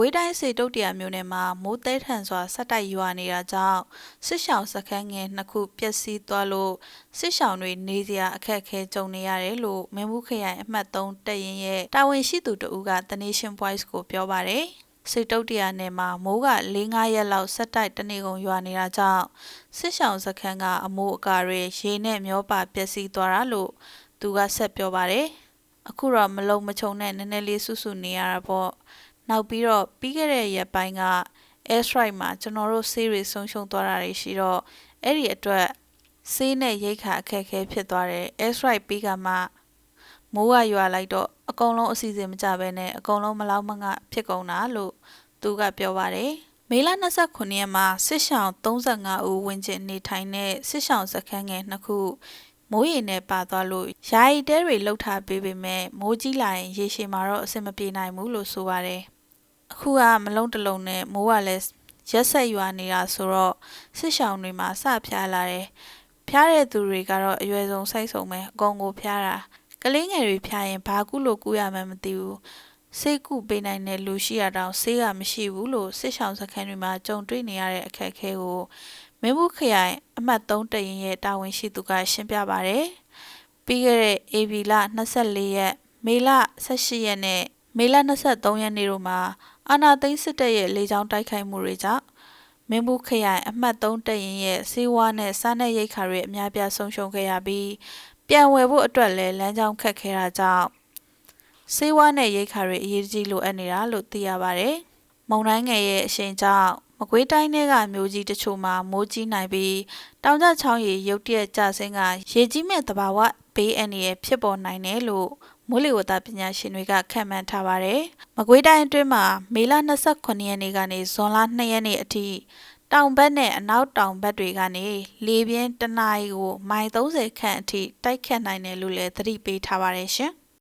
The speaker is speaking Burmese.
ကွေးတိုင်းစေတုတ်တရားမြို့နယ်မှာမိုးတဲထန်စွာဆက်တိုက်ရွာနေတာကြောင့်စစ်ရှောင်စခန်းငယ်နှစ်ခုပျက်စီးသွားလို့စစ်ရှောင်တွေနေစရာအခက်အခဲကြုံနေရတယ်လို့မင်းဘူးခရိုင်အမှတ်3တပ်ရင်းရဲ့တာဝန်ရှိသူတဦးက The Nation Voice ကိုပြောပါတယ်။စေတုတ်တရားနယ်မှာမိုးက4-5ရက်လောက်ဆက်တိုက်တနေကုန်ရွာနေတာကြောင့်စစ်ရှောင်စခန်းကအမိုးအကာတွေရေနဲ့မျောပါပျက်စီးသွားတာလို့သူကဆက်ပြောပါတယ်။အခုတော့မလုံမချုံနဲ့နည်းနည်းလေးဆူဆူနေရတာပေါ့။နောက်ပြီးတော့ပြီးခဲ့တဲ့ရက်ပိုင်းက air strike မှာကျွန်တော်တို့ဆေးတွေဆုံးရှုံးသွားတာတွေရှိတော့အဲ့ဒီအတွက်ဆေးနဲ့ရိတ်ခါအခက်အခဲဖြစ်သွားတယ် air strike ပြီးကမှမိုးကရွာလိုက်တော့အကုန်လုံးအစီအစဉ်မကြဘဲနဲ့အကုန်လုံးမလောက်မငဖြစ်ကုန်တာလို့သူကပြောပါတယ်မေလ29ရက်မှာစစ်ရှောင်35ဦးဝန်းကျင်နေထိုင်တဲ့စစ်ရှောင်စခန်းငယ်နှစ်ခုမိုးရေနဲ့ပါသွားလို့ယာယီတဲတွေလှုပ်ထားပေးပေမဲ့မိုးကြီးလာရင်ရေရှည်မှာတော့အဆင်မပြေနိုင်ဘူးလို့ဆိုပါတယ်အခုကမလုံးတလုံးနဲ့မိုးကလည်းရက်ဆက်ရွာနေတာဆိုတော့စစ်ရှောင်တွေမှာစဖျားလာတယ်ဖျားတဲ့သူတွေကတော့အရွယ်ဆုံးစိတ်ဆုံးပဲအကုန်ကိုဖျားတာကလေးငယ်တွေဖျားရင်ဘာကုလို့ကုရမှန်းမသိဘူးဆေးကုပေးနိုင်တဲ့လူရှိရတောင်ဆေးကမရှိဘူးလို့စစ်ရှောင်စခန်းတွေမှာကြုံတွေ့နေရတဲ့အခက်အခဲကိုမင်းဘူးခရိုင်အမှတ်3တပ်ရင်းရဲ့တာဝန်ရှိသူကရှင်းပြပါတယ်ပြီးခဲ့တဲ့ AB လ24ရက်မေလ18ရက်နဲ့မေလ23ရက်နေ့တို့မှာအာဏာသိမ်းစစ်တပ်ရဲ့လေကြောင်းတိုက်ခိုက်မှုတွေကြောင့်မင်းဘူးခရိုင်အမှတ်3တပ်ရင်းရဲ့စေဝါနဲ့စားနပ်ရိက္ခာတွေအများပြားဆုံးရှုံးခဲ့ရပြီးပြန်ဝယ်ဖို့အတွက်လည်းလမ်းကြောင်းခက်ခဲတာကြောင့်စေဝါနဲ့ရိက္ခာတွေအရေးကြီးလိုအပ်နေတာလို့သိရပါတယ်။မုံတိုင်းငယ်ရဲ့အရှိန်ကြောင့်မကွေးတိုင်းထဲကမြို့ကြီးတချို့မှာမိုးကြီးနိုင်ပြီးတောင်ကျချောင်းရေရုတ်တရက်ကျဆင်းကရေကြီးမဲ့သဘာဝဘေးအန္တရာယ်ဖြစ်ပေါ်နိုင်တယ်လို့မိုးလေဝသပညာရှင်တွေကခန့်မှန်းထားပါတယ်။မကွေးတိုင်းအတွင်းမှာမေလ29ရက်နေ့ကနေဇွန်လ2ရက်နေ့အထိတောင်ဘက်နဲ့အနောက်တောင်ဘက်တွေကနေလေပြင်းတနအီကိုမိုင်30ခန့်အထိတိုက်ခတ်နိုင်တယ်လို့လည်းသတိပေးထားပါတယ်ရှင်။